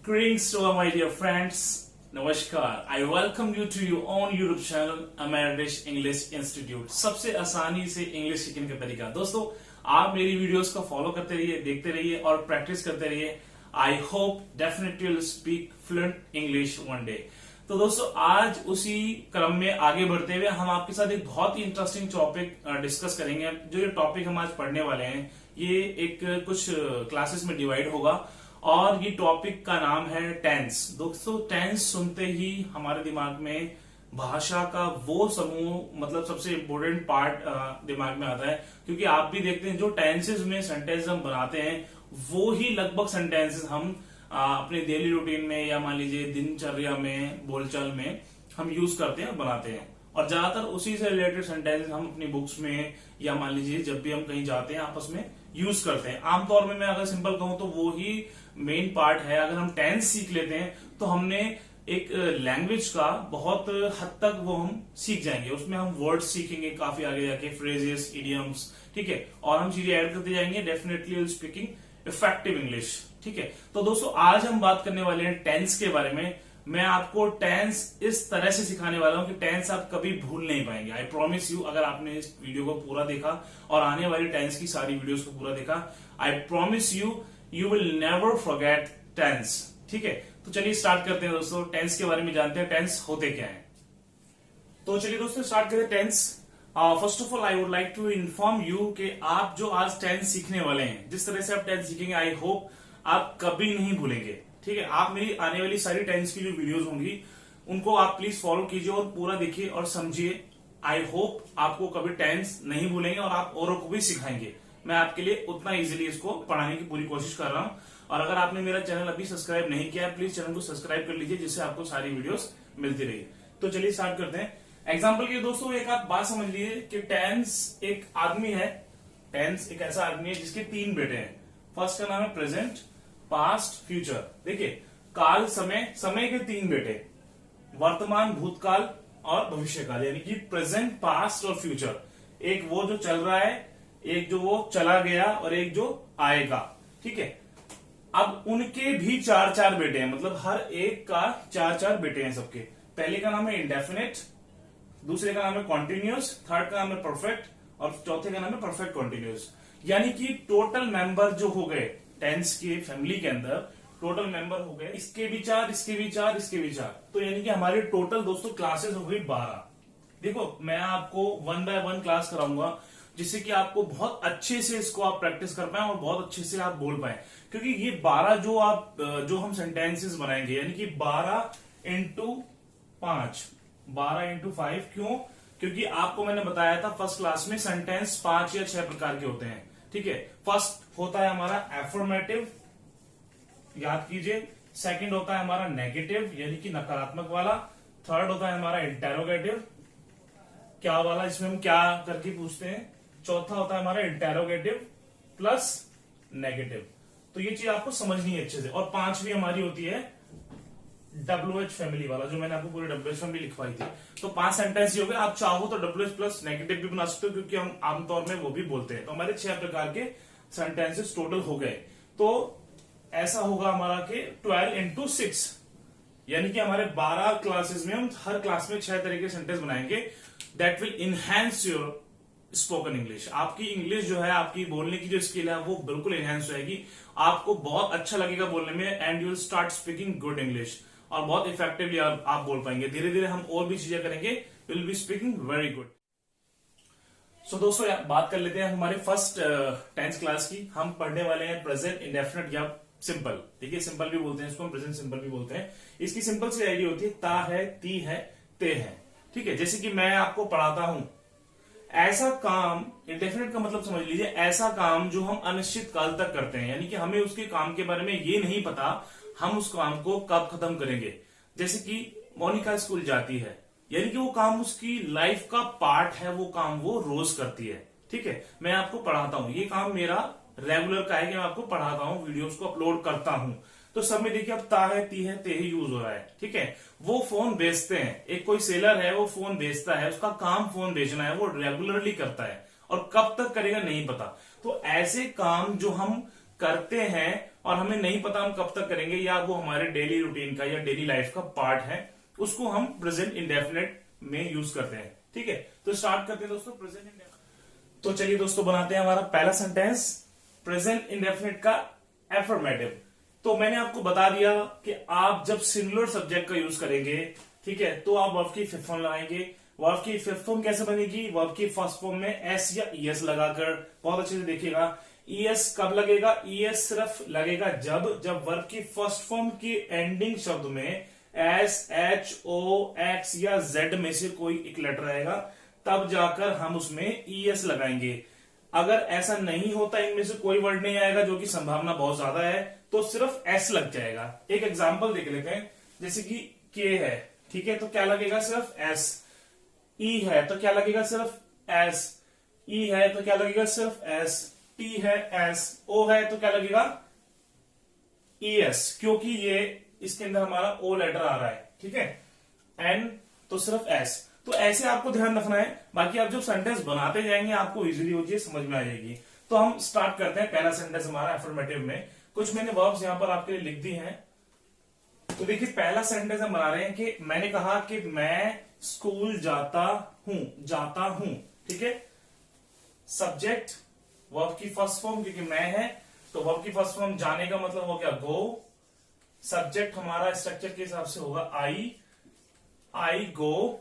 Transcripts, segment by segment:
Greetings to all my dear friends. नमस्कार. I welcome you to your own YouTube channel Ameridish English Institute. सबसे आसानी से English सीखने का तरीका. दोस्तों, आप मेरी वीडियोस को फॉलो करते रहिए, देखते रहिए और प्रैक्टिस करते रहिए. I hope definitely you'll speak fluent English one day. तो दोस्तों, आज उसी क्रम में आगे बढ़ते हुए हम आपके साथ एक बहुत ही इंटरेस्टिंग टॉपिक डिस्कस करेंगे. जो ये टॉपिक हम आज पढ़ने वाले हैं, ये एक कुछ क्लासेस में डिवाइड होगा और ये टॉपिक का नाम है टेंस. दोस्तों, टेंस सुनते ही हमारे दिमाग में भाषा का वो समूह, मतलब सबसे इंपॉर्टेंट पार्ट दिमाग में आता है. क्योंकि आप भी देखते हैं जो टेंसेस में सेंटेंस हम बनाते हैं, वो ही लगभग सेंटेंसेस हम अपने डेली रूटीन में या मान लीजिए दिनचर्या में, बोलचाल में हम यूज करते हैं, बनाते हैं. और ज्यादातर उसी से रिलेटेड सेंटेंसेस हम अपनी बुक्स में या मान लीजिए जब भी हम कहीं जाते हैं आपस में यूज करते हैं. आमतौर में मैं अगर सिंपल कहूं तो वो ही मेन पार्ट है. अगर हम टेंस सीख लेते हैं तो हमने एक लैंग्वेज का बहुत हद तक वो हम सीख जाएंगे. उसमें हम वर्ड्स सीखेंगे काफी आगे जाके, फ्रेजेस, इडियम्स, ठीक है, और हम चीजें ऐड करते जाएंगे. Definitely speaking effective English. ठीक है, तो दोस्तों आज हम बात करने वाले हैं टेंस के बारे में. मैं आपको टेंस इस तरह से सिखाने वाला हूं कि टेंस आप कभी भूल नहीं पाएंगे. आई प्रॉमिस यू, अगर आपने इस वीडियो को पूरा देखा और आने वाली टेंस की सारी वीडियोस को पूरा देखा, I promise you will never forget tenses. ठीक है, तो चलिए स्टार्ट करते हैं दोस्तों. टेंस के बारे में जानते हैं, टेंस होते क्या है. तो चलिए दोस्तों स्टार्ट करते हैं tenses. First of all I would like to inform you कि आप जो आज टेंस सीखने वाले हैं, जिस तरह से आप टेंस सीखेंगे, आई होप आप कभी नहीं भूलेंगे. ठीक है, आप मेरी आने वाली सारी टेंस की जो वीडियोस होंगी उनको आप प्लीज फॉलो कीजिए और पूरा देखिए और समझिए. आई होप आपको कभी टेंस नहीं भूलेंगे और आप औरों को भी सिखाएंगे. मैं आपके लिए उतना इजीली इसको पढ़ाने की पूरी कोशिश कर रहा हूं. और अगर आपने मेरा चैनल अभी सब्सक्राइब नहीं किया है, प्लीज चैनल को सब्सक्राइब कर लीजिए, जिससे आपको सारी वीडियोस मिलती रही. तो चलिए स्टार्ट करते हैं. एग्जाम्पल के लिए दोस्तों एक आप बात समझ लीजिए कि टेंस एक आदमी है. टेंस एक ऐसा आदमी है जिसके 3 बेटे हैं. फर्स्ट का नाम है प्रेजेंट, पास्ट, फ्यूचर. देखिए, काल, समय, समय के 3 बेटे, वर्तमान, भूतकाल और भविष्यकाल, यानी कि प्रेजेंट, पास्ट और फ्यूचर. एक वो जो चल रहा है, एक जो वो चला गया और एक जो आएगा. ठीक है, अब उनके भी 4-4 बेटे हैं, मतलब हर एक का 4-4 बेटे हैं सबके. पहले का नाम है इंडेफिनिट, दूसरे का नाम है कॉन्टिन्यूस, थर्ड का नाम है परफेक्ट और चौथे का नाम है परफेक्ट कॉन्टिन्यूस. यानी कि टोटल मेंबर जो हो गए टेंस की फैमिली के अंदर, टोटल मेंबर हो गए इसके भी 4, इसके भी 4, इसके भी 4. तो यानी कि हमारे टोटल दोस्तों क्लासेस हो गई 12. देखो, मैं आपको 1 बाय 1 क्लास कराऊंगा, जिससे कि आपको बहुत अच्छे से इसको आप प्रैक्टिस कर पाए और बहुत अच्छे से आप बोल पाए. क्योंकि ये 12 जो हम सेंटेंसेस बनाएंगे, यानी कि 12 इंटू 5, 12 इंटू 5. क्यों? क्योंकि आपको मैंने बताया था फर्स्ट क्लास में सेंटेंस 5 या 6 प्रकार के होते हैं. ठीक है, फर्स्ट होता है हमारा एफर्मेटिव, याद कीजिए. सेकंड होता है हमारा नेगेटिव, यानी कि नकारात्मक वाला. थर्ड होता है हमारा इंटेरोगेटिव, क्या वाला, इसमें हम क्या करके पूछते हैं. चौथा होता है हमारा इंटेरोगेटिव प्लस नेगेटिव. तो ये चीज आपको समझनी है अच्छे से. और 5वीं हमारी होती है WH फैमिली वाला, जो मैंने आपको पूरी WH फैमिली लिखवाई थी. तो 5 सेंटेंस ही हो गए. आप चाहो तो WH प्लस नेगेटिव भी बना सकते हो, क्योंकि हम आमतौर में वो भी बोलते हैं. तो हमारे 6 प्रकार के सेंटेंसेस टोटल हो गए. तो ऐसा होगा हमारा कि 12 इंटू 6, यानी कि हमारे 12 क्लासेस में हम हर क्लास में 6 तरह के सेंटेंस बनाएंगे. That will enhance your spoken English. आपकी इंग्लिश जो है, आपकी बोलने की जो स्किल है, वो बिल्कुल इनहेंस होगी. आपको बहुत अच्छा लगेगा बोलने में and you will start speaking good English, और बहुत इफेक्टिवली आप बोल पाएंगे. धीरे धीरे हम और भी चीजें करेंगे, will be speaking very good. So दोस्तों बात कर लेते हैं हमारे फर्स्ट टेंस क्लास की. हम पढ़ने वाले हैं प्रेजेंट इंडेफिनिट या सिंपल. देखिए, सिंपल भी बोलते हैं इसको, हम प्रेजेंट सिंपल भी बोलते हैं. इसकी सिंपल सी आइडिया होती है ता है, ती है, ते है. ठीक है, जैसे कि मैं आपको पढ़ाता हूं, ऐसा काम, इंडेफिनिट का मतलब समझ लीजिए, ऐसा काम जो हम अनिश्चित काल तक करते हैं, यानी कि हमें उसके काम के बारे में ये नहीं पता हम उस काम को कब खत्म करेंगे. जैसे कि मोनिका स्कूल जाती है, यानी कि वो काम उसकी लाइफ का पार्ट है, वो काम वो रोज करती है. ठीक है, मैं आपको पढ़ाता हूं, ये काम मेरा रेगुलर का है कि मैं आपको पढ़ाता हूं, वीडियोस को अपलोड करता हूं. तो सब में देखिए अब ता है, ती है, ते ही यूज हो रहा है. ठीक है, वो फोन बेचते हैं, एक कोई सेलर है, वो फोन बेचता है, उसका काम फोन बेचना है, वो रेगुलरली करता है और कब तक करेगा नहीं पता. तो ऐसे काम जो हम करते हैं और हमें नहीं पता हम कब तक करेंगे, या वो हमारे डेली रूटीन का या डेली लाइफ का पार्ट है, उसको हम प्रेजेंट इंडेफिनिट में यूज करते हैं। ठीक है, तो स्टार्ट करते हैं दोस्तों प्रेजेंट इंडेफिनिट। तो चलिए दोस्तों बनाते हैं हमारा पहला सेंटेंस प्रेजेंट इंडेफिनिट का एफर्मेटिव। तो मैंने आपको बता दिया कि आप जब सिंगुलर सब्जेक्ट का यूज करेंगे, ठीक है, तो आप वर्ब की फिफ्थ फॉर्म लगाएंगे। वर्ब की फिफ्थ फॉर्म कैसे बनेगी? वर्ब की फर्स्ट फॉर्म में एस या ईएस लगाकर। बहुत अच्छे से देखिएगा, ईएस कब लगेगा? ईएस सिर्फ लगेगा जब वर्ब की फर्स्ट फॉर्म की एंडिंग शब्द में एस, एच, ओ, एक्स या जेड में से कोई एक लेटर आएगा, तब जाकर हम उसमें ईएस लगाएंगे। अगर ऐसा नहीं होता, इनमें से कोई वर्ड नहीं आएगा, जो कि संभावना बहुत ज्यादा है, तो सिर्फ एस लग जाएगा। एक एग्जांपल देख लेते हैं, जैसे कि के है, ठीक है, तो क्या लगेगा? सिर्फ एस। ई है तो क्या लगेगा? सिर्फ एस। ई है तो क्या लगेगा? सिर्फ एस। टी है एस। ओ है तो क्या लगेगा? ई एस, क्योंकि ये इसके अंदर हमारा ओ लेटर आ रहा है, ठीक है। एन तो सिर्फ एस। तो ऐसे आपको ध्यान रखना है, बाकी आप जब सेंटेंस बनाते जाएंगे आपको इजीली वो चीज समझ में आ जाएगी। तो हम स्टार्ट करते हैं पहला सेंटेंस हमारा एफर्मेटिव में। कुछ मैंने वर्ब्स यहां पर आपके लिए लिख दी हैं। तो देखिए पहला सेंटेंस हम बना रहे हैं कि मैंने कहा कि मैं स्कूल जाता हूं, ठीक है। सब्जेक्ट वर्ब की फर्स्ट फॉर्म, क्योंकि मैं है तो वर्ब की फर्स्ट फॉर्म जाने का मतलब हो गया गो। सब्जेक्ट हमारा स्ट्रक्चर के हिसाब से होगा I go.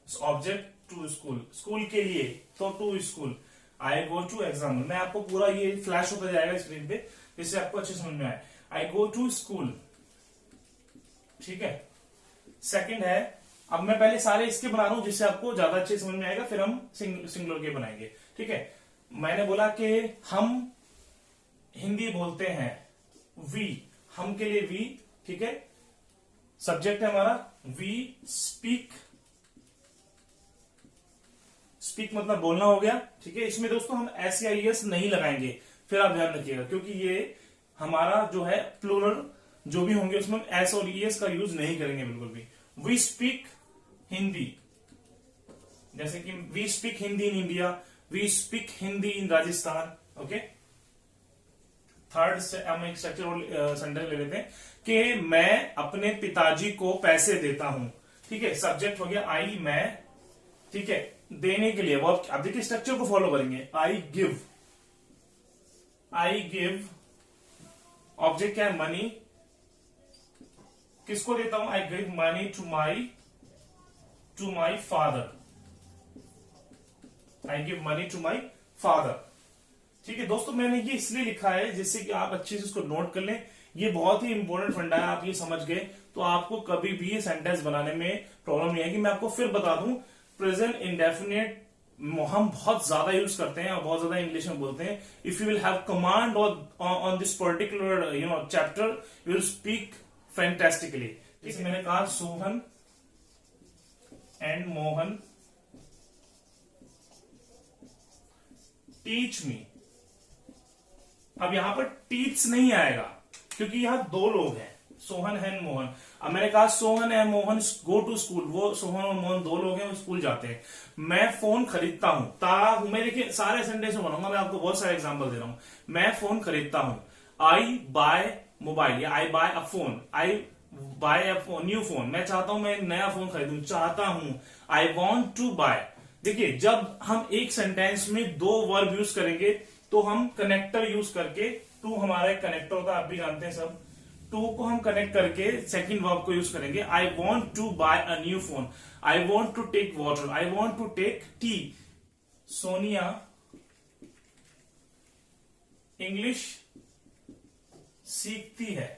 Object to school, school के लिए तो to school. I go to exam. मैं आपको पूरा ये फ्लैश होता जाएगा स्क्रीन पे, जिससे आपको अच्छे समझ में आए। आई गो टू स्कूल, ठीक है। सेकंड है, अब मैं पहले सारे इसके बना रहा हूं जिससे आपको ज्यादा अच्छे समझ में आएगा, फिर हम सिंगुलर के बनाएंगे, ठीक है। मैंने बोला कि हम हिंदी बोलते हैं, वी, हम के लिए वी, ठीक है। सब्जेक्ट है हमारा वी स्पीक, स्पीक मतलब बोलना हो गया, ठीक है। इसमें दोस्तों हम एस या ईएस नहीं लगाएंगे, फिर आप ध्यान रखिएगा, क्योंकि ये हमारा जो है प्लूरल जो भी होंगे उसमें एस और ईएस का यूज नहीं करेंगे बिल्कुल भी। वी स्पीक हिंदी, जैसे कि we speak Hindi in India, we speak Hindi in Rajasthan, okay. Third से हम एक स्ट्रक्चर सेंटेंस ले लेते हैं कि मैं अपने पिताजी को पैसे देता हूं, ठीक है। सब्जेक्ट हो गया आई, मैं, ठीक है। देने के लिए वर्ब, अब देखिए स्ट्रक्चर को फॉलो करेंगे। आई गिव, ऑब्जेक्ट क्या है? मनी। किसको देता हूं? I give money to my father. I give money to my father, ठीक है। दोस्तों मैंने ये इसलिए लिखा है जिससे कि आप अच्छे से इसको नोट कर लें। ये बहुत ही इंपॉर्टेंट फंडा है, आप ये समझ गए तो आपको कभी भी ये सेंटेंस बनाने में प्रॉब्लम नहीं आएगी। मैं आपको फिर बता दूं, प्रेजेंट इंडेफिनिट हम बहुत ज्यादा यूज करते हैं और बहुत ज्यादा इंग्लिश में बोलते हैं। If you will have command on this particular chapter, you will speak fantastically. जैसे मैंने कहा Sohan and Mohan teach me. अब यहां पर टीच नहीं आएगा क्योंकि यहां दो लोग हैं, सोहन एंड मोहन। अब मैंने कहा Sohan and Mohan go to school, वो सोहन और मोहन दो लोग हैं, वो स्कूल जाते हैं। मैं फोन खरीदता हूं, मैं देखिए सारे सेंटेंस में बनाऊंगा, मैं आपको बहुत सारे एग्जांपल दे रहा हूं। मैं फोन खरीदता हूं, आई बाय मोबाइल या I buy a phone, I buy a new phone. मैं चाहता हूं मैं एक नया फोन खरीदूं, चाहता हूं। I want to buy. देखिए जब हम एक सेंटेंस में दो वर्ब यूज करेंगे तो हम कनेक्टर यूज करके, टू हमारा एक कनेक्टर होता है, आप भी जानते हैं सब, टू को हम कनेक्ट करके सेकंड वर्ब को यूज करेंगे। I want to buy a new phone, I want to take water, I want to take tea. Sonia English सीखती है,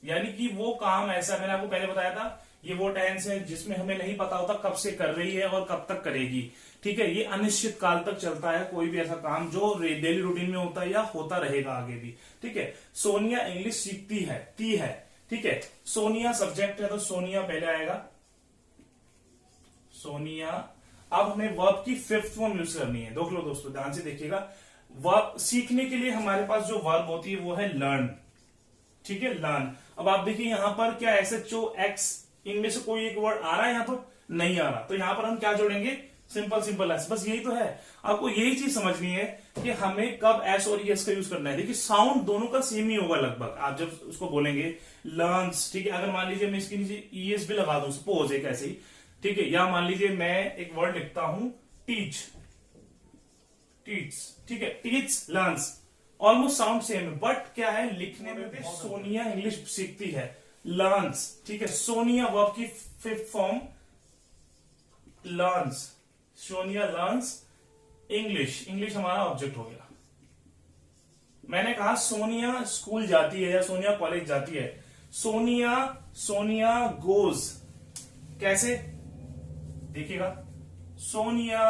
यानी कि वो काम ऐसा, मैंने आपको पहले बताया था, ये वो टेंस है जिसमें हमें नहीं पता होता कब से कर रही है और कब तक करेगी, ठीक है। ये अनिश्चित काल तक चलता है कोई भी ऐसा काम जो डेली रूटीन में होता है या होता रहेगा आगे भी, ठीक है। सोनिया इंग्लिश सीखती है, ती है, ठीक है। सोनिया सब्जेक्ट है तो सोनिया पहले आएगा, सोनिया। अब हमें वर्ब की फिफ्थ फॉर्म यूज करनी है। देख लो दोस्तों ध्यान से देखिएगा, वर्ब सीखने के लिए हमारे पास जो वर्ब होती है वो है लर्न, ठीक है, लर्न। अब आप देखिए यहां पर क्या SHO X, इनमें से कोई एक वर्ड आ रहा है, यहां पर नहीं आ रहा, तो यहां पर हम क्या जोड़ेंगे? सिंपल एस, बस यही तो है। आपको यही चीज समझनी है कि हमें कब एस और ईएस का यूज करना है। देखिए साउंड दोनों का सेम ही होगा लगभग। आप जब उसको बोलेंगे लर्न्स, ठीक है, अगर मान लीजिए मैं इसके नीचे ईएस भी लगा दूं सपोज एक ऐसे ही, ठीक है, या मान लीजिए मैं एक वर्ड लिखता हूं टीच, टीच, ठीक है, teach learns, almost sound same है, बट क्या है लिखने में भी सोनिया इंग्लिश सीखती है, लर्न्स, ठीक है, सोनिया वर्ब की fifth form learns, Sonia learns English, English हमारा ऑब्जेक्ट हो गया। मैंने कहा सोनिया स्कूल जाती है या सोनिया कॉलेज जाती है, सोनिया, सोनिया गोज, कैसे देखिएगा, सोनिया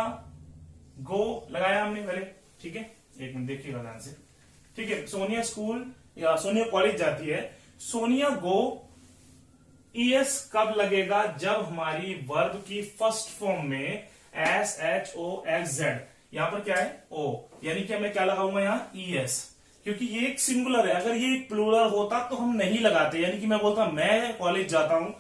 गो लगाया हमने पहले, ठीक है, एक मिनट देखिएगा ध्यान से, ठीक है, सोनिया स्कूल या सोनिया कॉलेज जाती है, सोनिया गो, ईएस कब लगेगा, जब हमारी वर्ब की फर्स्ट फॉर्म में S H O X Z, यहां पर क्या है ओ, यानी कि मैं क्या लगाऊंगा यहाँ ईएस, क्योंकि ये एक सिंगुलर है। अगर ये एक प्लूरल होता तो हम नहीं लगाते, यानी कि मैं बोलता मैं कॉलेज जाता हूं,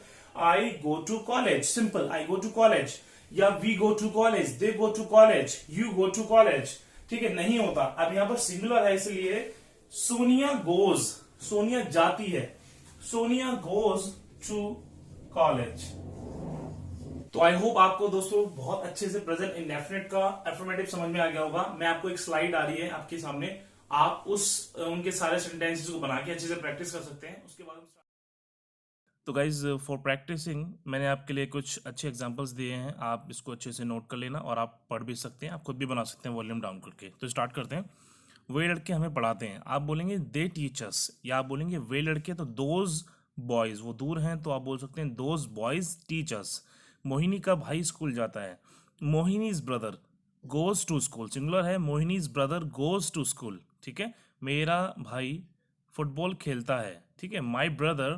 I go to college, simple, I go to college, या we go to college, they go to college, you go to college, ठीक है, नहीं होता। अब यहां पर सिंगुलर है इसलिए सोनिया गोज, सोनिया जाती है, सोनिया गोज टू कॉलेज। तो आई होप आपको दोस्तों बहुत अच्छे से प्रेजेंट इंडेफिनिट का एफर्मेटिव समझ में आ गया होगा। मैं आपको एक स्लाइड आ रही है आपके सामने, आप उनके सारे सेंटेंसेस को बना के अच्छे से प्रैक्टिस कर सकते हैं। उसके बाद तो गाइज फॉर प्रैक्टिसिंग मैंने आपके लिए कुछ अच्छे एग्जांपल्स दिए हैं, आप इसको अच्छे से नोट कर लेना और आप पढ़ भी सकते हैं, आप खुद भी बना सकते हैं वॉल्यूम डाउन करके। तो स्टार्ट करते हैं। वे लड़के हमें पढ़ाते हैं, आप बोलेंगे दे टीचर्स, या आप बोलेंगे वे लड़के, तो दोज बॉयज, वो दूर हैं तो आप बोल सकते हैं दोज बॉयज टीचर्स। मोहिनी का भाई स्कूल जाता है, Mohini's brother goes to school, singular है, Mohini's brother goes to school, ठीक है, मेरा भाई फुटबॉल खेलता है, ठीक है, माई ब्रदर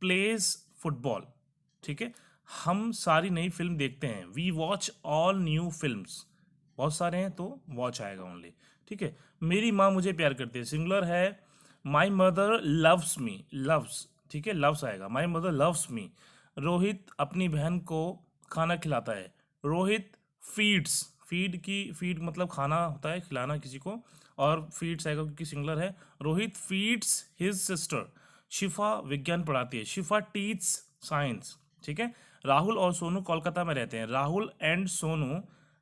प्लेज फुटबॉल, ठीक है, हम सारी नई फिल्म देखते हैं, we watch all new films, बहुत सारे हैं तो वॉच आएगा ओनली, ठीक है, मेरी माँ मुझे प्यार करती है, सिंगुलर है, my mother loves me, loves, ठीक है, लव्स आएगा, my mother loves me, Rohit अपनी बहन को खाना खिलाता है, रोहित फीड्स, फीड मतलब खाना होता है, खिलाना किसी को, और फीड्स आएगा क्योंकि सिंगुलर है, रोहित फीड्स हिज सिस्टर, शिफा विज्ञान पढ़ाती है, शिफा टीच साइंस, ठीक है, राहुल और सोनू कोलकाता में रहते हैं, Rahul and Sonu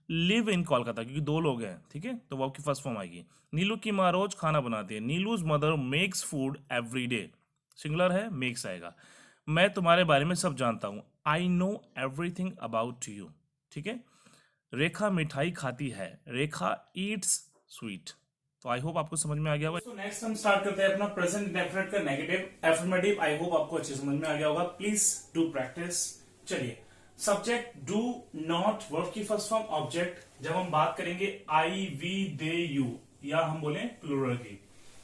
live in Kolkata, क्योंकि दो लोग हैं, ठीक है, तो वो आपकी फर्स्ट फॉर्म आएगी। नीलू की माँ रोज खाना बनाती है, Neelu's mother makes food every day, singular है, मेक्स आएगा। मैं तुम्हारे बारे में सब जानता हूं, I know everything about you, ठीक है, रेखा मिठाई खाती है, रेखा ईट्स स्वीट। तो आई होप आपको समझ में आ गया होगा। तो नेक्स्ट हम स्टार्ट करते हैं अपना प्रेजेंट इंडेफिनिट का नेगेटिव एफर्मेटिव। आई होप आपको अच्छे समझ में आ गया होगा, प्लीज डू प्रैक्टिस। चलिए, सब्जेक्ट डू नॉट, वर्ब की फर्स्ट फॉर्म ऑब्जेक्ट, जब हम बात करेंगे आई वी दे यू, या हम बोले प्लूरल की,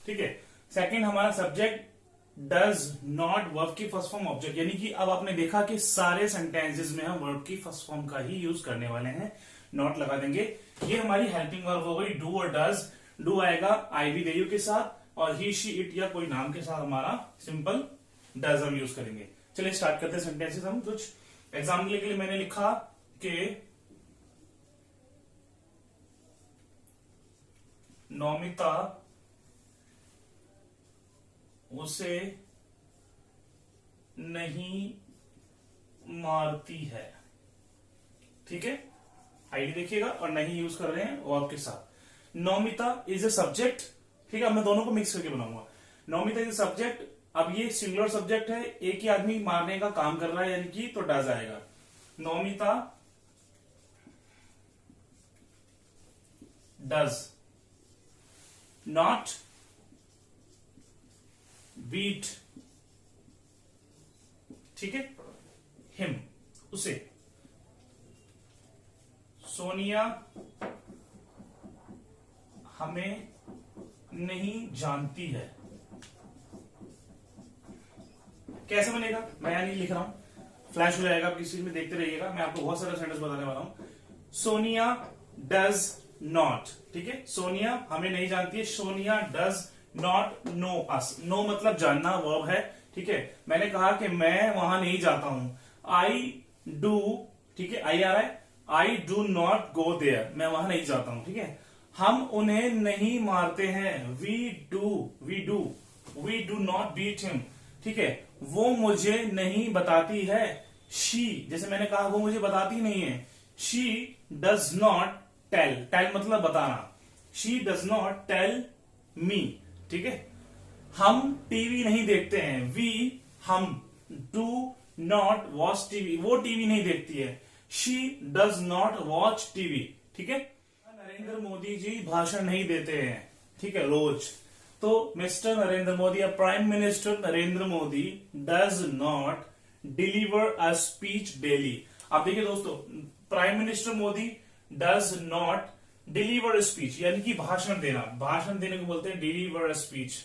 ठीक है। सेकंड हमारा सब्जेक्ट डज नॉट, वर्ब की फर्स्ट फॉर्म ऑब्जेक्ट, यानी कि अब आपने देखा कि सारे सेंटेंसेस में हम वर्ब की फर्स्ट फॉर्म का ही यूज करने वाले हैं, नॉट लगा देंगे। ये हमारी हेल्पिंग वर्ब हो गई, डू और डज, डू आएगा आई वी दे यू के साथ, और ही शी इट या कोई नाम के साथ हमारा सिंपल डज हम यूज करेंगे। चलिए स्टार्ट करते हैं सेंटेंसेस। हम कुछ एग्जाम्पल के लिए मैंने लिखा कि नौमिता उसे नहीं मारती है, ठीक है, आईडी देखिएगा, और नहीं यूज कर रहे हैं वर्ब के साथ। नौमिता इज ए सब्जेक्ट, ठीक है, मैं दोनों को मिक्स करके बनाऊंगा। नौमिता इज ए सब्जेक्ट, अब ये सिंगुलर सब्जेक्ट है, एक ही आदमी मारने का काम कर रहा है, यानी कि तो डज आएगा। नौमिता डज नॉट बीट, ठीक है, हिम, उसे। सोनिया हमें नहीं जानती है, कैसे बनेगा, मैं यहां नहीं लिख रहा हूं, फ्लैश हो जाएगा, आप किसी चीज में देखते रहिएगा, मैं आपको बहुत सारा सेंटेंस बताने वाला हूं। सोनिया डज नॉट, ठीक है, सोनिया हमें नहीं जानती है, Sonia does not know us, know मतलब जानना, वर्ब है, ठीक है, मैंने कहा कि मैं वहां नहीं जाता हूं, आई डू, ठीक है, आई आ रहा है, I do not go there, मैं वहां नहीं जाता हूं, ठीक है, हम उन्हें नहीं मारते हैं। We do not beat him. ठीक है, वो मुझे नहीं बताती है। शी, जैसे मैंने कहा वो मुझे बताती नहीं है। She does not tell, tell मतलब बताना। She does not tell me. ठीक है, हम टीवी नहीं देखते हैं। हम डू नॉट वॉच टीवी, वो टीवी नहीं देखती है। She does not watch TV. ठीक है, नरेंद्र मोदी जी भाषण नहीं देते हैं। ठीक है, रोज। तो मिस्टर नरेंद्र मोदी या prime minister Narendra Modi does not deliver a speech daily. आप देखिए दोस्तों, prime minister Modi does not deliver a speech, यानी कि भाषण देना, भाषण देने को बोलते हैं डिलीवर अ स्पीच।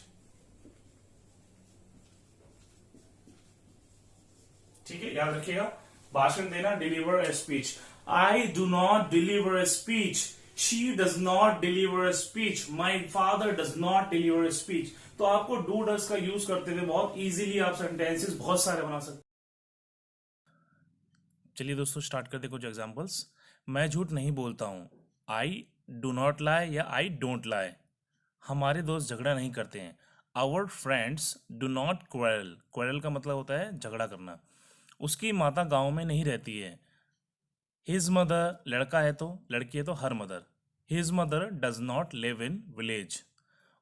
ठीक है, याद रखिएगा, भाषण देना, deliver a speech. I do not deliver a speech. She does not deliver a speech. My father does not deliver a speech. तो आपको डू डज का यूज करते हुए बहुत इजीली आप सेंटेंसेस बहुत सारे बना सकते। चलिए दोस्तों, स्टार्ट करते कुछ एग्जांपल्स। मैं झूठ नहीं बोलता हूं। आई डू नॉट लाई या आई डोंट लाई। हमारे दोस्त झगड़ा नहीं करते हैं। Our friends do not quarrel. Quarrel का मतलब होता है झगड़ा करना। उसकी माता गांव में नहीं रहती है। हिज मदर, लड़का है तो, लड़की है तो her mother. His mother does not live in village.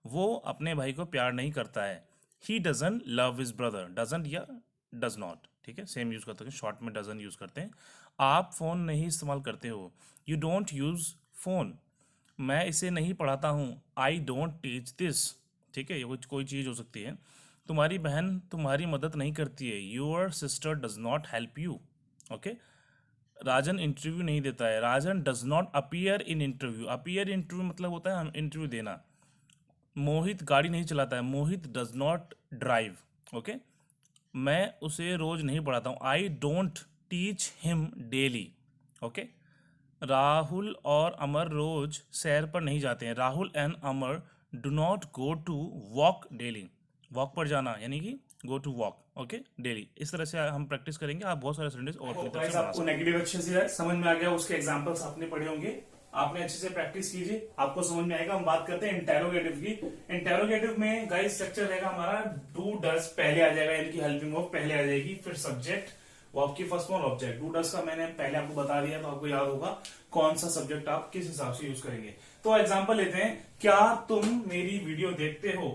वो अपने भाई को प्यार नहीं करता है। He doesn't love his brother. Doesn't या डज नॉट, ठीक है, सेम यूज करते हैं, शॉर्ट में डजन यूज करते हैं। आप फोन नहीं इस्तेमाल करते हो। You don't use phone. मैं इसे नहीं पढ़ाता हूँ। I don't teach this. ठीक है, ये कोई चीज़ हो सकती है। तुम्हारी बहन तुम्हारी मदद नहीं करती है। Your sister does not help you. Okay, Rajan interview नहीं देता है। Rajan does not appear in interview. Appear interview मतलब होता है इंटरव्यू देना। मोहित गाड़ी नहीं चलाता है। Mohit does not drive. Okay, मैं उसे रोज नहीं पढ़ाता हूँ। I don't teach him daily. Okay, Rahul और अमर रोज सैर पर नहीं जाते हैं। Rahul and Amar do not go to walk daily. Walk पर जाना यानी कि go to walk, okay, daily. इस तरह से हम प्रैक्टिस करेंगे। आप बहुत सारे सेंटेंस और अपनी तरफ से बना आपको सकते हैं। नेगेटिव अच्छे से समझ में आ गया, उसके एग्जांपल्स आपने पढ़े होंगे, आपने अच्छे से प्रैक्टिस कीजिए, आपको समझ में आएगा। हम बात करते हैं इंटेरोगेटिव की। इंटेरोगेटिव में गाइस स्ट्रक्चर रहेगा हमारा डू डज पहले आ जाएगा, यानी कि हेल्पिंग ऑफ पहले आ जाएगी, फिर सब्जेक्ट, वर्ब की first form object. Do does का मैंने पहले आपको बता दिया, तो आपको याद होगा कौन सा सब्जेक्ट आप किस हिसाब से यूज करेंगे। तो एग्जाम्पल लेते हैं। क्या तुम मेरी वीडियो देखते हो?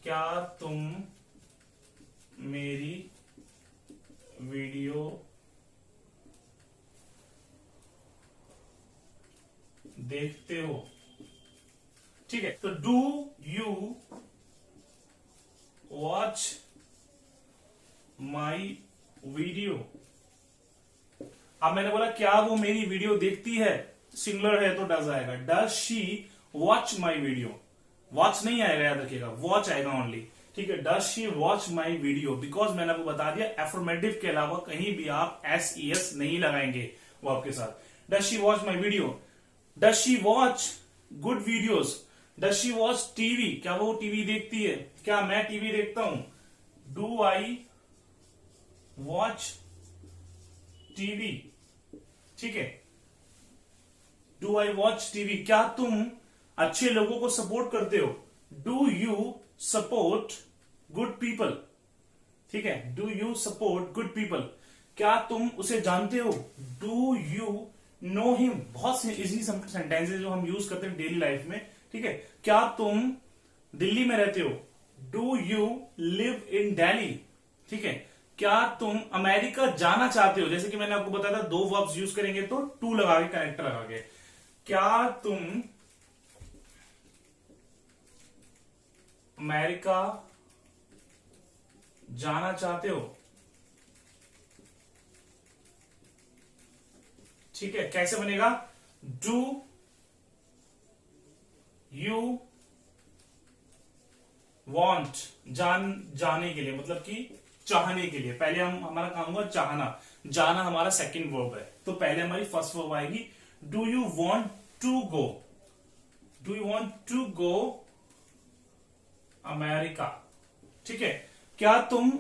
क्या तुम मेरी वीडियो देखते हो? ठीक है, तो do you watch my video? अब मैंने बोला क्या वो मेरी वीडियो देखती है, सिंगुलर है तो डज आएगा। Does she watch my video? Watch नहीं आएगा, याद रखिएगा, वॉच आएगा ओनली। ठीक है, does she watch my video? Because मैंने आपको बता दिया एफर्मेटिव के अलावा कहीं भी आप SES नहीं लगाएंगे वर्ब के साथ। Does she watch my video? Does she watch good videos? Does she watch TV? क्या वो टीवी देखती है? क्या मैं टीवी देखता हूं? Do I watch TV? ठीक है, डू आई वॉच टीवी? क्या तुम अच्छे लोगों को सपोर्ट करते हो? Do you support good people? ठीक है, do you support good people? क्या तुम उसे जानते हो? Do you know him? बहुत से इजी सेंटेंसेस जो हम यूज करते हैं डेली लाइफ में। ठीक है, क्या तुम दिल्ली में रहते हो? डू यू लिव इन दिल्ली? ठीक है, क्या तुम अमेरिका जाना चाहते हो? जैसे कि मैंने आपको बताया था, दो वर्ब्स यूज करेंगे तो टू लगा के, कनेक्टर लगा के। क्या तुम अमेरिका जाना चाहते हो? ठीक है, कैसे बनेगा? Do you want? जाने के लिए, मतलब कि चाहने के लिए। पहले हमारा काम हुआ चाहना, जाना हमारा सेकंड वर्ब है, तो पहले हमारी फर्स्ट वर्ब आएगी। Do you want to go? Do you want to go America? ठीक है, क्या तुम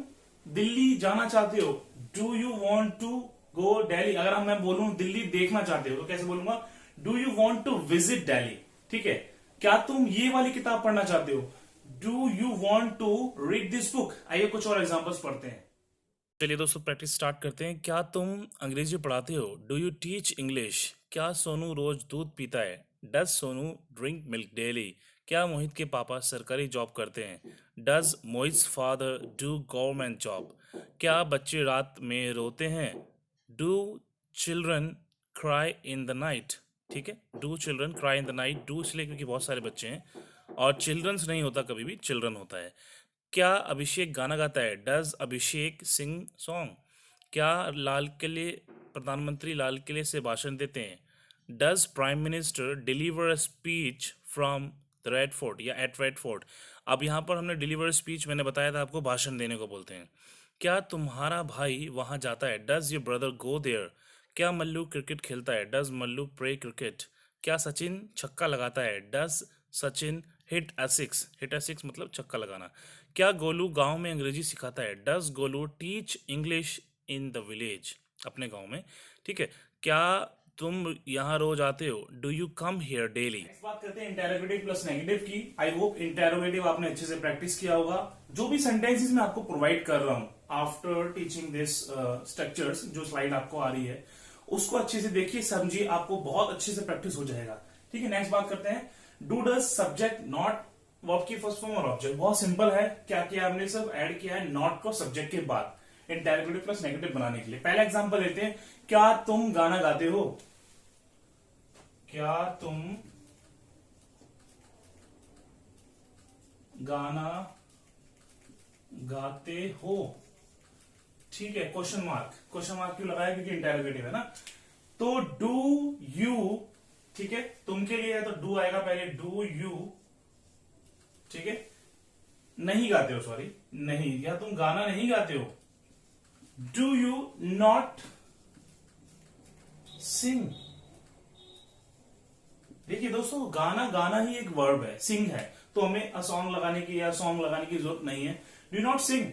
दिल्ली जाना चाहते हो? Do you want to go Delhi? अगर मैं बोलूं दिल्ली देखना चाहते हो तो कैसे बोलूंगा? Do you want to visit Delhi, ठीक है, क्या तुम ये वाली किताब पढ़ना चाहते हो, do you want to read this book. आइए कुछ और एग्जांपल्स पढ़ते हैं। चलिए दोस्तों प्रैक्टिस स्टार्ट करते हैं। क्या तुम अंग्रेजी पढ़ाते हो, डू यू टीच इंग्लिश। क्या सोनू रोज दूध पीता है, does Sonu drink milk daily. क्या मोहित के पापा सरकारी जॉब करते हैं, does Mohit's father do government job. क्या बच्चे रात में रोते हैं, do children cry in the night, ठीक है, do children cry in the night, do इसलिए क्योंकि बहुत सारे बच्चे हैं और चिल्ड्रंस नहीं होता, कभी भी चिल्ड्रन होता है। क्या अभिषेक गाना गाता है, डज अभिषेक सिंग सॉन्ग। क्या लाल किले प्रधानमंत्री लाल किले से भाषण देते हैं, does prime minister deliver a speech from the red fort या एट रेड फोर्ट। अब यहाँ पर हमने डिलीवर स्पीच, मैंने बताया था आपको, भाषण देने को बोलते हैं। क्या तुम्हारा भाई वहां जाता है, does your brother go there. क्या मल्लू क्रिकेट खेलता है, डज मल्लू प्ले क्रिकेट। क्या सचिन छक्का लगाता है, does Sachin hit a six, hit a six मतलब छक्का लगाना। क्या गोलू गांव में अंग्रेजी सिखाता है, does Golu teach English in the village, अपने गांव में, ठीक है। क्या तुम यहाँ रोज आते हो, do you come here daily. Next बात करते हैं इंटेरोगेटिव प्लस नेगेटिव की। आई होप इंटेरोगेटिव आपने अच्छे से प्रैक्टिस किया होगा। जो भी सेंटेंसेस मैं आपको प्रोवाइड कर रहा हूं आफ्टर टीचिंग दिस स्ट्रक्चर्स, जो स्लाइड आपको आ रही है उसको अच्छे से देखिए, समझिए, आपको बहुत अच्छे से प्रैक्टिस हो जाएगा, ठीक है। नेक्स्ट बात करते हैं, do does subject not verb की फर्स्ट फॉर्म और ऑब्जेक्ट। बहुत सिंपल है, क्या किया हमने, सब ऐड किया है नॉट को सब्जेक्ट के बाद इंटेरोगेटिव प्लस नेगेटिव बनाने के लिए। पहला एग्जांपल लेते हैं, क्या तुम गाना गाते हो, क्या तुम गाना गाते हो, ठीक है। क्वेश्चन मार्क, क्वेश्चन मार्क क्यों लगाया, क्योंकि इंटेरोगेटिव है ना। तो डू यू, ठीक है, तुम के लिए है तो डू आएगा पहले, डू यू, ठीक है, नहीं गाते हो, सॉरी नहीं, या तुम गाना नहीं गाते हो, डू यू नॉट सिंग। देखिए दोस्तों, गाना गाना ही एक वर्ब है, सिंग है, तो हमें अ सॉन्ग लगाने की या सॉन्ग लगाने की जरूरत नहीं है। डू नॉट सिंग,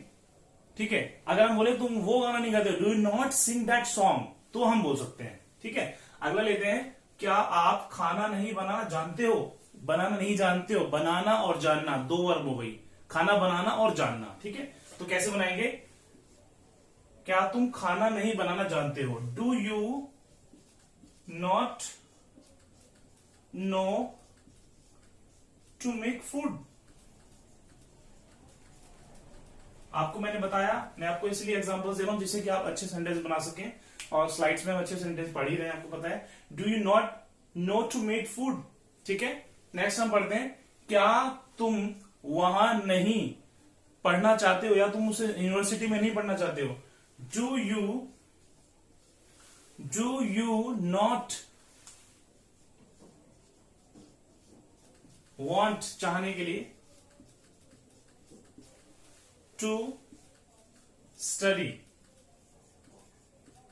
ठीक है। अगर हम बोले तुम वो गाना नहीं गाते, do not sing that song, तो हम बोल सकते हैं, ठीक है। अगला लेते हैं, क्या आप खाना नहीं बनाना जानते हो, बनाना नहीं जानते हो, बनाना और जानना दो वर्ब हो गई, खाना बनाना और जानना, ठीक है। तो कैसे बनाएंगे, क्या तुम खाना नहीं बनाना जानते हो, do you not know to make food. आपको मैंने बताया, मैं आपको इसलिए एग्जांपल्स दे रहा हूं जिससे कि आप अच्छे सेंटेंस बना सकें, और स्लाइड्स में हम अच्छे सेंटेंस पढ़ ही रहे हैं, आपको पता है। Do you not know to make food, ठीक है। नेक्स्ट हम पढ़ते हैं, क्या तुम वहां नहीं पढ़ना चाहते हो, या तुम उसे यूनिवर्सिटी में नहीं पढ़ना चाहते हो, डू यू नॉट वांट, चाहने के लिए, to study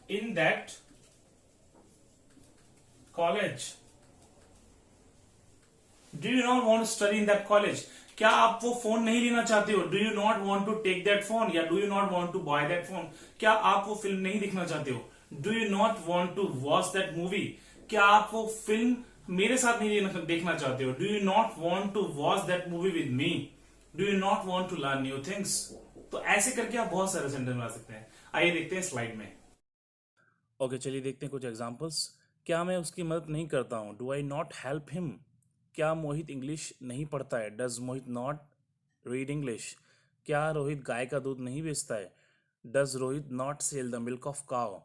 in that college, do you not want to study in that college. क्या आप वो फोन नहीं लेना चाहते हो, do you not want to take that phone, या do you not want to buy that phone. क्या आप वो फिल्म नहीं देखना चाहते हो, do you not want to watch that movie. क्या आप वो फिल्म मेरे साथ नहीं देखना चाहते हो, do you not want to watch that movie with me, do you not want to learn new things. तो ऐसे करके आप बहुत सारे सेंटेंस बना सकते हैं। आइए देखते हैं स्लाइड में। ओके चलिए देखते हैं कुछ एग्जांपल्स। क्या मैं उसकी मदद नहीं करता हूँ, do I not help him. क्या मोहित इंग्लिश नहीं पढ़ता है, does Mohit not read English. क्या रोहित गाय का दूध नहीं बेचता है, does Rohit not sell the milk of cow.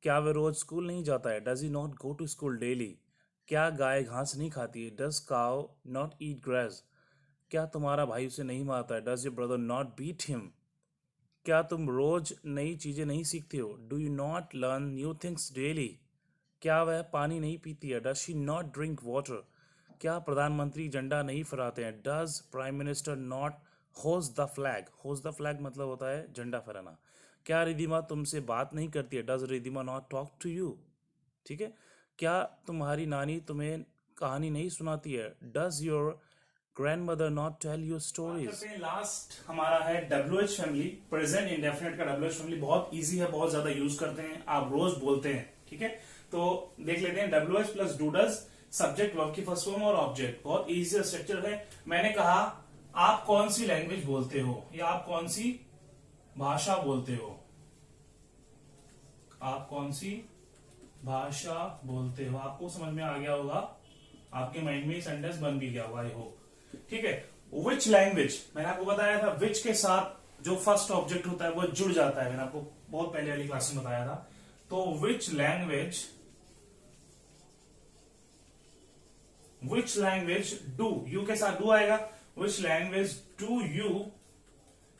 क्या वह रोज स्कूल नहीं जाता है, does he not go to school daily. क्या गाय घास नहीं खाती है, does cow not eat grass. क्या तुम्हारा भाई उसे नहीं मारता है, does your brother not beat him. क्या तुम रोज नई चीजें नहीं सीखते हो, do you not learn new things daily. क्या वह पानी नहीं पीती है, does she not drink water. क्या प्रधानमंत्री झंडा नहीं फहराते हैं, does prime minister not hoist the flag. Hoist the flag मतलब होता है झंडा फहराना। क्या रिधिमा तुमसे बात नहीं करती है, does Ridhima not talk to you. ठीक है। क्या तुम्हारी नानी तुम्हें कहानी नहीं सुनाती है, does your grandmother not tell you stories. Last हमारा है WH फैमिली, प्रेजेंट इंडेफिनिट का WH फैमिली बहुत इजी है, बहुत ज्यादा यूज करते हैं, आप रोज बोलते हैं, ठीक है। तो देख लेते हैं WH plus do does, subject verb की फर्स्ट फॉर्म और ऑब्जेक्ट। बहुत इजी स्ट्रक्चर है। मैंने कहा आप कौन सी लैंग्वेज बोलते हो या आप कौन सी भाषा बोलते हो, आप कौन सी भाषा बोलते हो। आपको समझ में आ गया होगा, आपके माइंड में सेंटेंस बन भी गया होगा, आई होप। ठीक है, विच लैंग्वेज, मैंने आपको बताया था विच के साथ जो फर्स्ट ऑब्जेक्ट होता है वो जुड़ जाता है, मैंने आपको बहुत पहले वाली क्लास में बताया था। तो विच लैंग्वेज डू, यू के साथ डू आएगा, which language do you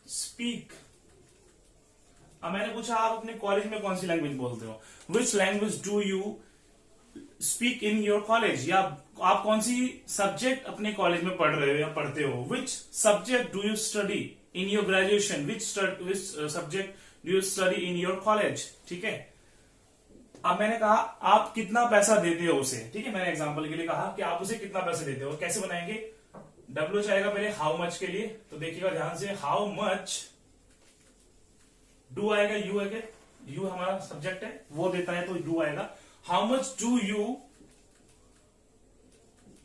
speak. अब मैंने पूछा आप अपने कॉलेज में कौन सी लैंग्वेज बोलते हो, which language do you speak in your college, या आप कौन सी सब्जेक्ट अपने कॉलेज में पढ़ रहे हो या पढ़ते हो। Which subject do you study in your graduation, which subject do you study in your college. ठीक है, अब मैंने कहा आप कितना पैसा देते हो उसे। ठीक है, मैंने एग्जांपल के लिए कहा कि आप उसे कितना पैसा देते हो। कैसे बनाएंगे, डब्ल्यू आएगा पहले हाउ मच के लिए, तो देखिएगा ध्यान से, हाउ मच, डू आएगा, यू आएगा, यू हमारा सब्जेक्ट है, वो देता है तो डू आएगा। How much do you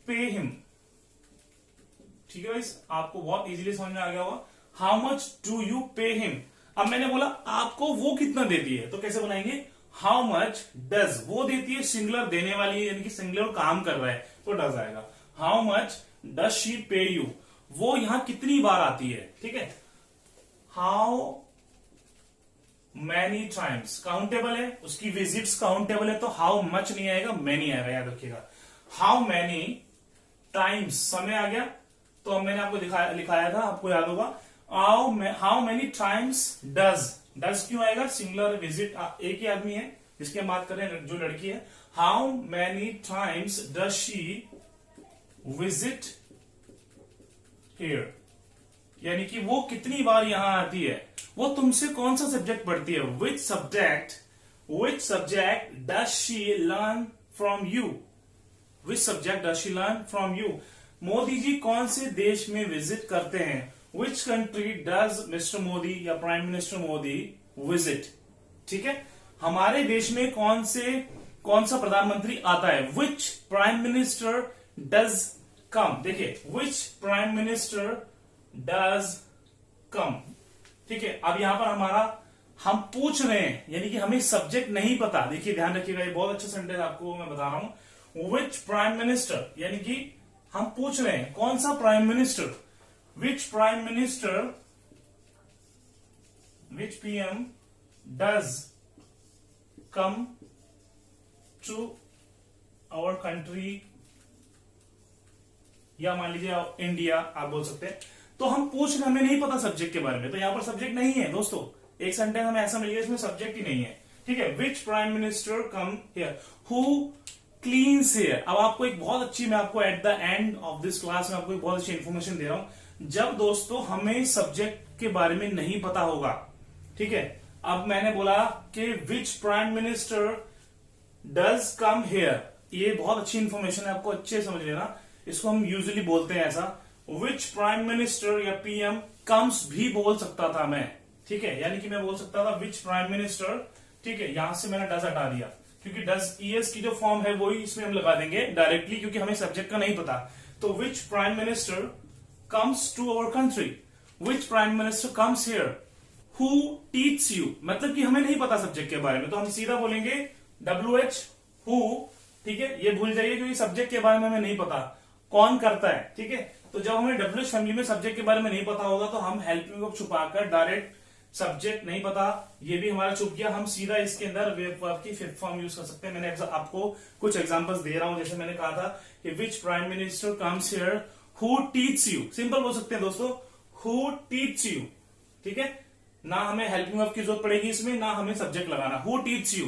pay him. ठीक है गाइस, आपको बहुत इजीली समझ में आ गया होगा, how much do you pay him. अब मैंने बोला आपको वो कितना देती है, तो कैसे बनाएंगे, हाउ मच डज, वो देती है सिंगुलर देने वाली, यानी कि सिंगुलर काम कर रहा है तो डज आएगा। हाउ मच डज शी पे यू, वो यहां कितनी बार आती है। ठीक है, हाउ मैनी टाइम्स, काउंटेबल है, उसकी विजिट्स काउंटेबल है, तो हाउ मच नहीं आएगा, मैनी आएगा, याद रखिएगा। हाउ मैनी टाइम्स, समय आ गया, तो अब मैंने आपको लिखाया था, आपको याद होगा, how many times does, does क्यों आएगा, सिंगुलर, विजिट एक ही आदमी है जिसकी हम बात कर रहे हैं, जो लड़की है। How many times does she visit here, यानी कि वो कितनी बार यहां आती है। वो तुमसे कौन सा सब्जेक्ट पढ़ती है, which subject does she learn from you, which subject does she learn from you. Modi ji कौन से देश में विजिट करते हैं, which country does mister Modi या प्राइम मिनिस्टर मोदी विजिट। ठीक है, हमारे देश में कौन सा प्रधानमंत्री आता है, विच प्राइम मिनिस्टर डज कम। देखिए, विच प्राइम मिनिस्टर डज कम। ठीक है, अब यहां पर हम पूछ रहे हैं, यानी कि हमें सब्जेक्ट नहीं पता। देखिए ध्यान रखिएगा, ये बहुत अच्छा सेंटेंस आपको मैं बता रहा हूं, विच प्राइम मिनिस्टर, यानी कि हम पूछ रहे हैं कौन सा prime minister, which PM does come to our country, या मान लीजिए इंडिया आप बोल सकते हैं। तो हम पूछ रहे, हमें नहीं पता सब्जेक्ट के बारे में, तो यहां पर सब्जेक्ट नहीं है दोस्तों, एक सेंटेंस हमें ऐसा मिल गया इसमें सब्जेक्ट ही नहीं है। ठीक है, which prime minister come here, who cleans here. अब आपको एक बहुत अच्छी, मैं आपको at the end of this class में आपको एक बहुत अच्छी इंफॉर्मेशन दे रहा हूं। जब दोस्तों हमें सब्जेक्ट के बारे में नहीं पता होगा, ठीक है, अब मैंने बोला कि which prime minister does come here, ये बहुत अच्छी इंफॉर्मेशन है, आपको अच्छे समझ लेना। इसको हम यूजुअली बोलते हैं ऐसा, विच प्राइम मिनिस्टर या PM कम्स भी बोल सकता था मैं। ठीक है, यानी कि मैं बोल सकता था विच प्राइम मिनिस्टर। ठीक है, यहां से मैंने डज हटा दिया, क्योंकि डज ES की जो फॉर्म है वही इसमें हम लगा देंगे डायरेक्टली, क्योंकि हमें सब्जेक्ट का नहीं पता। तो which prime minister comes to our country, which prime minister comes here, who teach you, मतलब कि हमें नहीं पता सब्जेक्ट के बारे में, तो हम सीधा बोलेंगे WH हु। ठीक है, ये भूल जाइए, क्योंकि सब्जेक्ट के बारे में हमें नहीं पता कौन करता है। ठीक है, तो जब हमें WH फैमिली में सब्जेक्ट के बारे में नहीं पता होगा, तो हम हेल्पिंग वर्ब छुपाकर डायरेक्ट सब्जेक्ट नहीं पता, ये भी हमारा चुप गया, हम सीधा इसके अंदर वर्ब की फिफ्थ फॉर्म यूज कर सकते हैं। मैंने आपको कुछ एग्जांपल्स दे रहा हूं, जैसे मैंने कहा था कि which prime minister comes here who teach you, simple बोल सकते हैं दोस्तों, हु टीच यू। ठीक है, ना हमें हेल्पिंग वर्ब की जरूरत पड़ेगी इसमें, ना हमें सब्जेक्ट लगाना, हु टीच यू।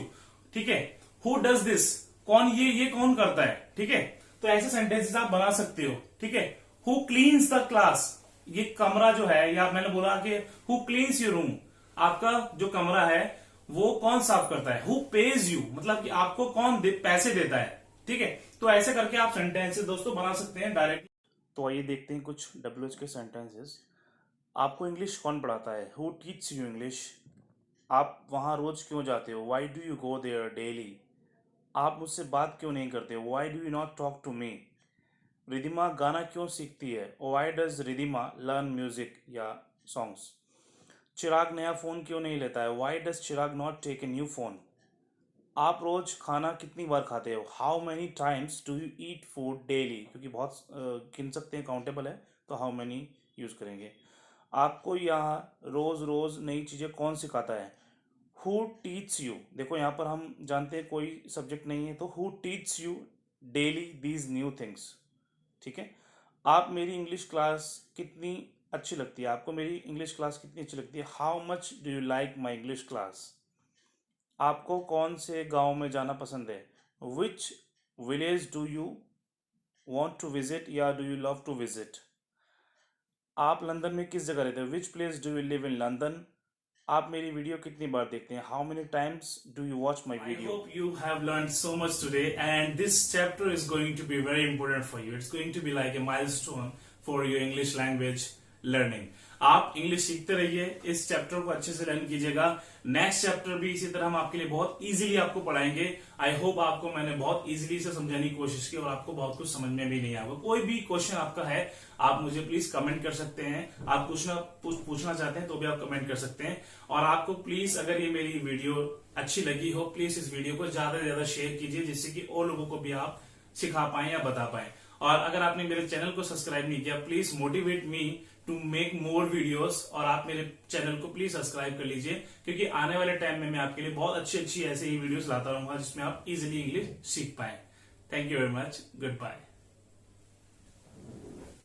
ठीक है, हु डज दिस, कौन ये कौन करता है। ठीक है, तो ऐसे सेंटेंसेस आप बना सकते हो। ठीक है, हु क्लीन्स द क्लास, ये कमरा जो है, या मैंने बोला कि हु क्लीन्स योर रूम, आपका जो कमरा है वो कौन साफ करता है। हु पेज यू, मतलब कि आपको कौन पैसे देता है। ठीक है, तो ऐसे करके आप सेंटेंसेस दोस्तों बना सकते हैं डायरेक्ट। तो आइए देखते हैं कुछ WH के सेंटेंसेस। आपको इंग्लिश कौन पढ़ाता है, हु टीच यू इंग्लिश, आप वहां रोज क्यों जाते हो, why do you go there daily, आप मुझसे बात क्यों नहीं करते? Why do you not talk to me? Ridhima गाना क्यों सीखती है? Why does Ridhima learn music या सॉन्ग्स? चिराग नया फोन क्यों नहीं लेता है? Why does Chirag not take a new phone? आप रोज खाना कितनी बार खाते हो? How many times do you eat food daily? क्योंकि बहुत गिन सकते हैं, काउंटेबल है, तो हाउ मैनी यूज करेंगे। आपको यहाँ रोज रोज नई चीजें कौन सिखाता है? Who teach you? देखो यहाँ पर हम जानते हैं कोई सब्जेक्ट नहीं है, तो who teach you daily these new things. ठीक है। आप मेरी इंग्लिश क्लास कितनी अच्छी लगती है? आपको मेरी इंग्लिश क्लास कितनी अच्छी लगती है? How much do you like my English class? आपको कौन से गांव में जाना पसंद है? Which village do you want to visit या do you love to visit? आप लंदन में किस जगह रहते हो? Which place do you live in London? आप मेरी वीडियो कितनी बार देखते हैं? How many times do you watch my I video? hope you have learned so much today, and this chapter is going to be very important for you. It's going to be like a milestone for your English language learning. आप English सीखते रहिए, इस chapter को अच्छे से learn कीजिएगा। Next chapter भी इसी तरह हम आपके लिए बहुत इजीली आपको पढ़ाएंगे। आई होप आपको मैंने बहुत इजीली से समझाने की कोशिश की और आपको बहुत कुछ समझ में भी नहीं आएगा। कोई भी क्वेश्चन आपका है, आप मुझे प्लीज कमेंट कर सकते हैं। आप पूछना चाहते हैं तो भी आप कमेंट कर सकते हैं। और आपको प्लीज, अगर ये मेरी वीडियो अच्छी लगी हो, प्लीज इस वीडियो को ज्यादा से ज्यादा शेयर कीजिए, जिससे कि और लोगों को भी आप सिखा पाए या बता पाए। और अगर आपने मेरे चैनल को सब्सक्राइब नहीं किया, please motivate me to make more videos, और आप मेरे चैनल को प्लीज सब्सक्राइब कर लीजिए, क्योंकि आने वाले टाइम में मैं आपके लिए बहुत अच्छी अच्छी ऐसे ही वीडियोस लाता रहूंगा जिसमें आप इजिली इंग्लिश सीख पाए। Thank you very much. Good bye.